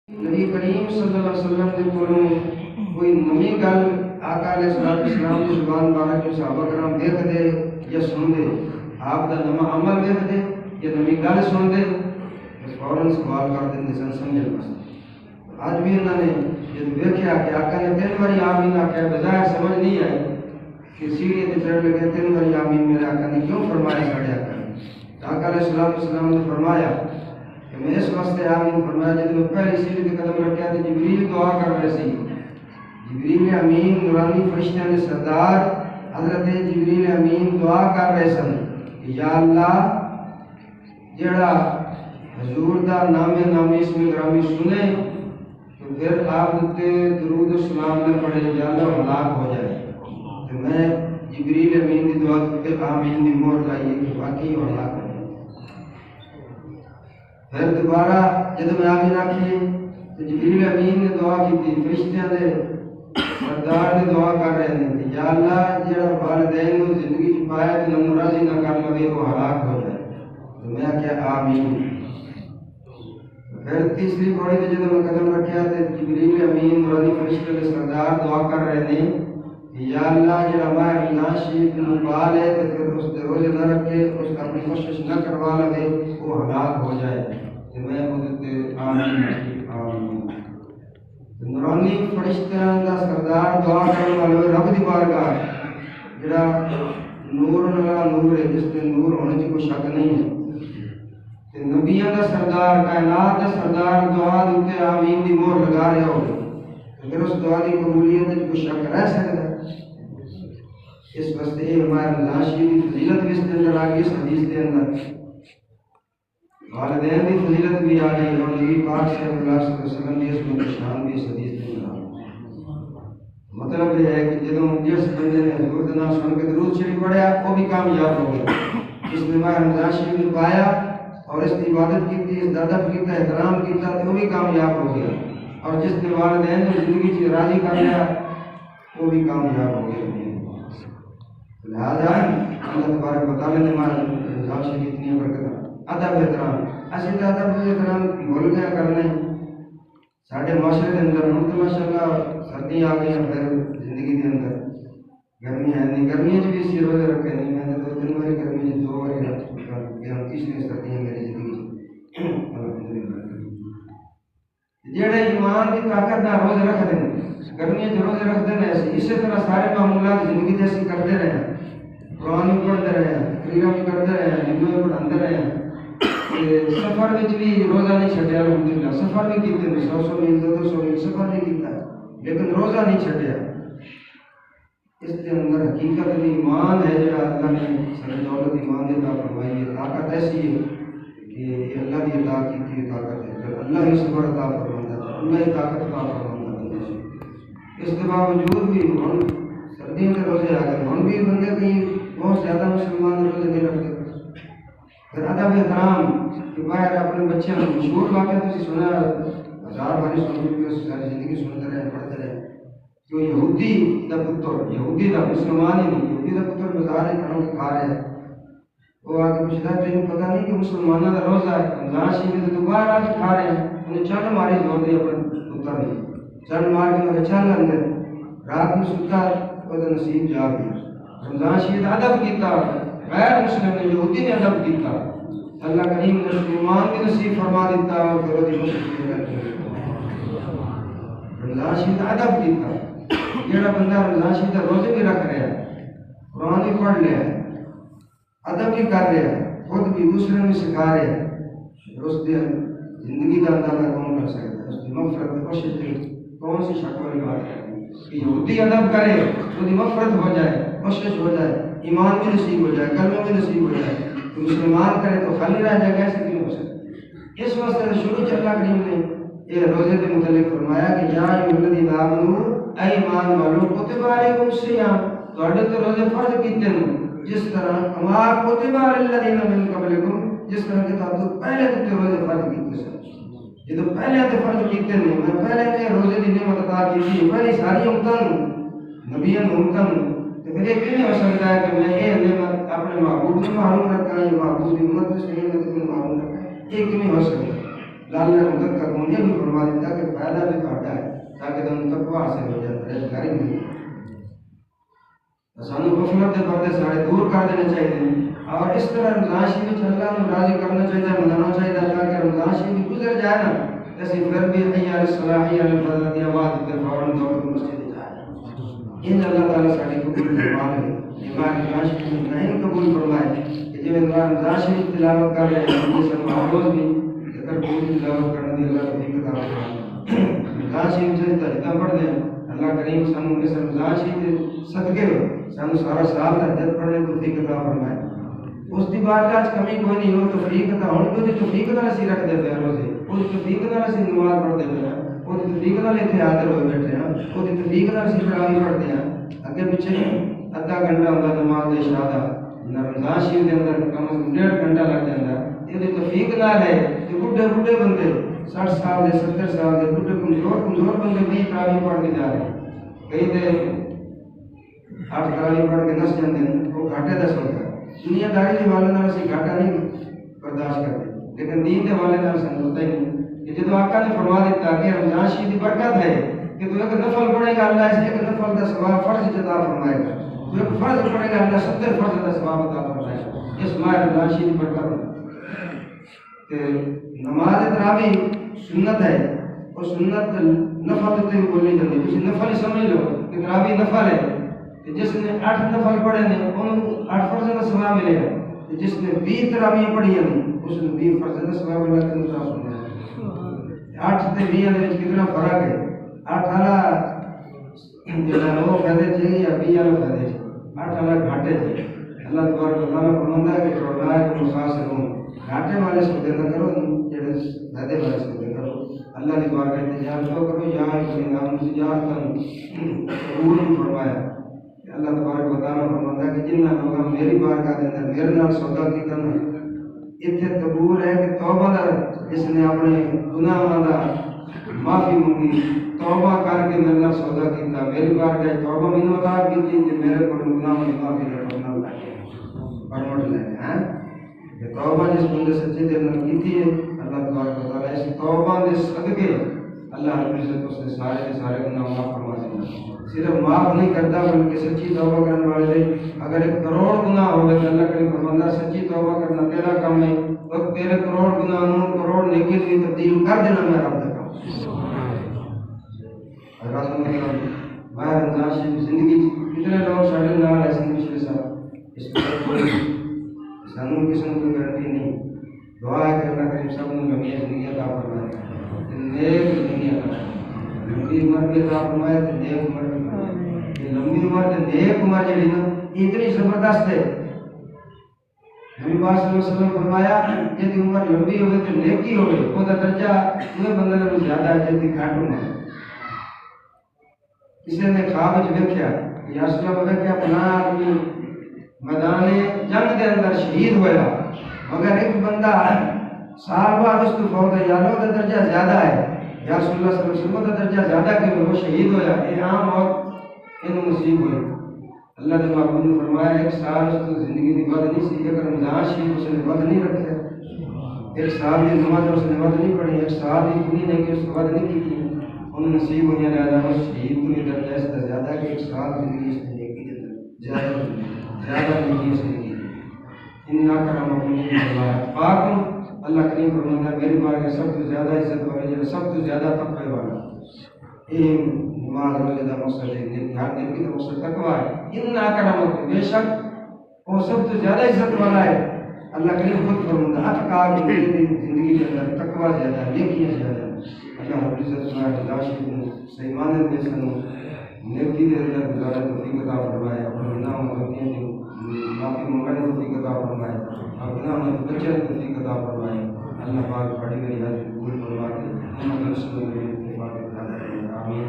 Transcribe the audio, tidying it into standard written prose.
نبی کریم صلی اللہ علیہ وسلم کے کولوں کوئی نمی گل آقا علیہ السلام کی زبان بارک جو صحابہ کرام دیکھ دے یا سن دے، آپ دا نما عمل دیکھ دے یا نمی گل سن دے، فوراً سوال کر دیں سن سمجھ واسطے۔ آج بھی انہوں نے جب دیکھا کہ آقا نے 3 باری آمین آخیا، بظاہر سمجھ نہیں آئی کہ سیڑھی تے چڑھ لگے 3 باری آمین میرے آقا نے کیوں فرمایا ساڑھے آقا نے؟ آقا علیہ السلام نے فرمایا کہ میں اس واسطے آمین فرمایا جب میں پہلی سیڑھی تے قدم رکھیا تو جبریل دعا کر رہے سی۔ جبریل امین نورانی فرشتیاں نے سردار حضرت جبریل امین دعا کر رہے سن کہ یا اللہ جڑا حضور دا نامی اسم گرامی سنے تو پھر آپ تے درود و سلام نہ پڑھے یا اللہ ہلاک ہو جائے، تو میں جبریل امین دی دعا تے آمین دی مہر لائیے کہ واقعی وہ ہلاک ہو جائے۔ پھر دوبارہ جب میں آمین آکھی تو جبریل امین نے دعا کی تھی، فرشتیاں نے سردار نے دعا کر رہے ہیں کہ یا اللہ جڑا والدین کو زندگی چھپایا تو نہ راضی نہ کر لگے وہ ہلاک ہو جائے، تو میں کیا آمین۔ پھر تیسری پوڑی تے جب میں قدم رکھیا تو جبریل امین نورانی فرشتے نے سردار دعا کر رہے ہیں کہ یا اللہ جڑا ماہ رمضان شریف نو پا لے تو پھر اس دے روزے نہ رکھے، اس کا اپنی کوشش نہ کروا لے وہ ہلاک ہو جائے، تو میں بولتے آمین آمین۔ نورانی فرشتیاں دا سردار دعا کرنے والے رب دی بارگاہ جڑا نور نلا نور ہے، جس میں نور ہونے کی کوئی شک نہیں ہے، تے نبیاں دا سردار کائنات دا سردار دعا دیتے آمین دی مہر لگا رہے ہو، تو پھر اس دعا دی قبولیت میں کوئی شک رہ سکتا ہے؟ اس واسطے ہمارے رمضان شریف کی فضیلت بھی اس کے اندر آ گئی، اس حدیث کے اندر والدین کی فضیلت بھی آ گئی اور نبی پاک صلی اللہ علیہ وسلم کی اس میں شان بھی اس حدیث کے اندر آ گئی۔ مطلب یہ ہے کہ جس بندے نے حضور کا نام سن کے درود شریف پڑھا وہ بھی کامیاب ہو گیا، جس نے ماہ رمضان شریف نے پایا اور اس کی عبادت کی تھی، اس ادب کیا، احترام کیا تو وہ بھی کامیاب ہو گیا، اور جس نے والدین کو زندگی سے راضی کر لیا وہ بھی کامیاب ہو گیا۔ لہٰذا اللہ تبارک و تعالیٰ نے ماہ رمضان شریف اتنی برکت ادب احترام اسی تو ادب احترام بھول گیا کرنے ساڑھے معاشرے کے اندر۔ ہم تو ماشاء اللہ سردیاں آ گئی ہیں، پھر زندگی کے اندر گرمی ہے نہیں، گرمی بھی اسی روزے رکھے نہیں، میں نے 2-3 باری گرمی 2 باری رکھ تیسری سردیاں میری زندگی الحمدللہ۔ جڑے ایمان کی طاقت نہ روزے رکھ دیں، گرمیاں جو روزے رکھ دیں اسی طرح سارے معمولات زندگی جیسی کرتے رہے، قرآن بھی پڑھتے رہے، تقریر بھی کرتے رہے، علم بھی پڑھاتے رہے، سفر بھی روزہ نہیں چھڈیا الحمدللہ، سفر بھی کیتے 100 میل 200 میل سفر بھی کیتا لیکن روزہ نہیں چھڈیا۔ اس کے اندر حقیقت ایمان ہے جڑا اللہ نے سر دولت ایمان دی عطا فرمائی ہے، طاقت ایسی ہے کہ یہ اللہ کی عطا کی تھی طاقت ہے، پھر اللہ ہی صبر عطا فرماتا ہے، اللہ ہی طاقت عطا فرماتا ہے۔ اس کے باوجود بھی ہم سردیوں کے روزے آ گئے، ہم بھی بندے کہیں بہت زیادہ مسلمان روزے نہیں رکھتے۔ پھر ادب احترام کہ باہر اپنے بچے مشہور واقعہ تو سنا 1000 باری سن ساری زندگی سنتے رہے پڑھتے رہے کہ یہودی دا پتر، یہودی دا مسلمان ہی نہیں، یہودی دا پتر بازار ہے کھڑوں کے کھا رہے ہیں، وہ آ کے پوچھتا ہے تینوں پتہ نہیں کہ مسلمانوں کا روزہ ہے؟ رمضان شریف میں تو باہر آ کے کھا رہے ہیں، انہیں چنڈ ماری زور دی اپنے پتر نے، چنڈ مار کے انہیں چل اندر رات میں ستا وہ نصیب جا گیا۔ رمضان شریف ادب کیتا، غیر مسلم نے یہودی نے ادب کیتا، اللہ کریم نے ایمان بھی نصیب فرما دیتا اور پھر وہ رمضان شریف ادب کیتا۔ جڑا بندہ رمضان شریف روزے بھی رکھ رہا ہے، قرآن بھی پڑھ رہا ہے، ادب بھی کر رہا ہے، خود بھی دوسرے بھی سکھا رہا ہے، اس کی زندگی کا اندازہ کون کر سکتا ہے؟ اس کی مغفرت کوشش کون سی شک والی بات ہے کہ یہودی ادب کرے، اس کی مغفرت ہو جائے، کوشش ہو جائے، ایمان بھی نصیب ہو جائے، کلمہ بھی نصیب ہو جائے، تو مسلمان کرے تو خالی رہ جائے، ایسے کیوں ہو سکتا؟ اس واسطے شروع سے اللہ کریم نے یہ روزے کے متعلق فرمایا کہ یا ایھا الذین آمنوا اے ایمان والو کتب علیکم الصیام، تواڈے تے روزے فرض کیتے ہیں جس طرح کما کتب علی الذین من قبلکم، جس طرح کہ تاسو پہلے تے روزے فرض کیتے سن۔ جدو پہلے تے فرض کیتے ہیں، میں پہلے تے روزے دی نعمت عطا کی تھی پہلی ساری امتوں نبیوں امتوں، تو پھر یہ کیوں ہو سکتا ہے کہ میں یہ نعمت اپنے معبود کو محروم رکھا ہے، معبود کی امت سے نعمت کو محروم رکھا ہے؟ یہ کیوں ہو سکتا ہے؟ لال مدد کا مجھے بھی فرما دیتا کہ فائدہ بھی گھاٹا ہے تاکہ تم تقوی حاصل ہو جائے پرہیزگاری مل جائے. سانو غفلت دے پردے سارے دور کر دینے چاہیے اور اس طرح رمضان شریف اللہ کو راضی کرنا چاہیے منانا چاہیے تاکہ رمضان شریف گزر جائے نا ایسے پھر بھی حی علی الصلاح حی علی الفلاح کی آواز تے فوراً دوڑ کے مسجد جائے. ان اللہ تعالیٰ ساری قبول فرمائے ایمان رمضان شریف نہیں قبول فرمائے کہ جو رمضان شریف تلاوت کر رہے ہیں یہ سب محفوظ بھی ذکر پوری تلاوت کرنے دی اللہ توفیق عطا فرمائے. رمضان شریف سے تجدید پڑھ دیں اللہ کریم سانو اس رمضان شریف صدقے سانو سارا سال تہجد پڑھنے کی توفیق عطا فرمائے. اس دی بات آج کمی کوئی نہیں ہو توفیق عطا ہونے کو دی توفیق نال اسی رکھ دے پے روزے او دی توفیق نال اسی نماز پڑھ دے پے او دی توفیق نال ایتھے حاضر ہوئے بیٹھے ہیں او دی توفیق نال اسی تراویح پڑھتے ہیں. اگے پیچھے ادھا گھنٹہ ہوندا نماز دے عشاء دا رمضان شریف دے اندر کم از کم 1.5 گھنٹہ لگ جاندا ہے. یہ توفیق نال ہے کہ بڈھے بندے 60 سال دے 70 سال دے بڈھے کمزور بندے بھی تراویح پڑھ کے جا رہے ہیں. کئی تے 8 تراویح پڑھ کے نس جاندے ہیں وہ گھاٹے دا سوچا دنیا داری کے حوالے نال اسی گھاٹا نہیں برداشت کرتے لیکن دین کے حوالے نال سن ہوتا ہی نہیں کہ جدو آقا نے فرما دیتا کہ رمضان شریف کی برکت ہے کہ تو ایک نفل پڑھے گا اللہ اس ایک نفل کا ثواب فرض عطا فرمائے گا. تو ایک فرض پڑھے گا اللہ 70 فرض کا ثواب عطا فرمائے گا. اس ماہ رمضان شریف کی برکت ہے کہ نماز تراویح سنت ہے اور سنت نفل تے بولنی چاہیے. تسی نفل سمجھ لو کہ تراویح نفل ہے جس نے 8 نفل پڑھے نے انہوں 8 فرض کا ثواب ملے گا. جس نے 20 تراویح پڑھی ہیں اس نے 20 فرض کا ثواب اللہ کے مطابق سننا ہے. 8 تے 20 دے وچ کتنا فرق ہے. 8 والا جو ہے وہ فائدے چاہیے یا 20 والا فائدے چاہیے. 8 والا گھاٹے چاہیے. اللہ تبارک و تعالیٰ فرماتا ہے کہ چھوڑنا ہے کہ مسافروں گھاٹے والے سودے نہ کرو جڑے فائدے والے سودے کرو. اللہ نے بار کہتے ہیں یار تو کرو یا کوئی نام تجارت قبول فرمایا. اللہ تبارک و تعالیٰ فرماتا ہے کہ جنہ لوگوں میری بارگاہ کے اندر میرے نال سودا کیتا نا اتنے قبول ہے کہ توبہ دا جس نے اپنے گناہاں دا معافی مانگی توبہ کر کے میرے نال سودا کیتا میری بارگاہ توبہ مینوں عطا کیتی کہ میرے کو گناہاں دی معافی کرنا لگے پرمٹ لے ہیں کہ توبہ جس بندے سچے دل نال کیتی ہے اللہ تبارک و تعالیٰ اس توبہ دے صدقے اللہ رب العزت اس نے سارے گناہ معاف فرما دینا. صرف معاف نہیں کرتا بلکہ سچی توبہ کرنے والے دے اگر 1 کروڑ گناہ ہوئے تو اللہ کریم فرماتا سچی توبہ کرنا تیرا کام ہے وقت تیرے کروڑ گناہ 9 کروڑ نیکی میں تبدیل کر دینا میرا رب کا کام. باہر رمضان شریف زندگی کتنے لوگ ساڑھے نال ایسے پچھلے سال اس پر سانوں قسم کی گارنٹی نہیں. دعا ہے کہ اللہ کریم سب نے لمبی زندگی عطا فرمائے نیک زندگی عطا فرمائے لمبی عمر بھی عطا فرمائے نیک عمر بھی لمبی عمر تے نیک عمر جڑی نا اتنی زبردست ہے. نبی پاک صلی اللہ علیہ وسلم فرمایا جے عمر لمبی ہوے تے نیکی ہوے او دا درجہ وہ بندے نال زیادہ ہے جے گھٹ عمر. کسی نے خواب وچ ویکھیا کہ یا رسول اللہ کہ فلاں آدمی میدان جنگ دے اندر شہید ہویا مگر ایک بندہ سال بعد اس کو فوت ہے یا لو دا درجہ زیادہ ہے یا رسول اللہ صلی اللہ علیہ وسلم دا درجہ زیادہ کہ وہ شہید ہویا یہ عام موت انہوں نصیب ہوئی. اللہ نے محبوب نے فرمایا 1 سال اس کو زندگی کی بد نہیں سی اگر رمضان شریف اس نے بد نہیں رکھا 1 سال کی نماز اس نے بد نہیں پڑھی 1 سال کی پوری نہیں کہ اس کو بد نہیں کی تھی انہوں نصیب ہوئی لہذا اس شہید کو یہ درجہ اس کا زیادہ کہ 1 سال زندگی اس نے نیکی دے زیادہ نیکی اس نے کی. انا کرمکم اللہ پاک اللہ کریم فرماتا ہے میری بارگاہ سب سے زیادہ عزت والے جو سب سے زیادہ تقوی والا یہ نماز روزے کا مقصد ہے دھیان دینے کا مقصد تقوی ہے. انا کرمکم بے شک وہ سب سے زیادہ عزت والا ہے. اللہ کریم خود فرماتا ہے اتقوا کی زندگی کے اندر تقوی زیادہ ہے نیکیاں زیادہ ہے. اللہ رب العزت ہمارے داشت کو صحیح معنی میں سنو نیکی کے اندر گزارا توفیق عطا فرمائے اپنے گناہوں کو غلطیوں کی معافی مانگنے توفیق عطا فرمائے اور گناہوں سے بچنے توفیق عطا فرمائے. اللہ پاک بڑی بڑی حاضر قبول فرما کے محمد رسول اللہ کے اتفاق عطا فرمائے. آمین.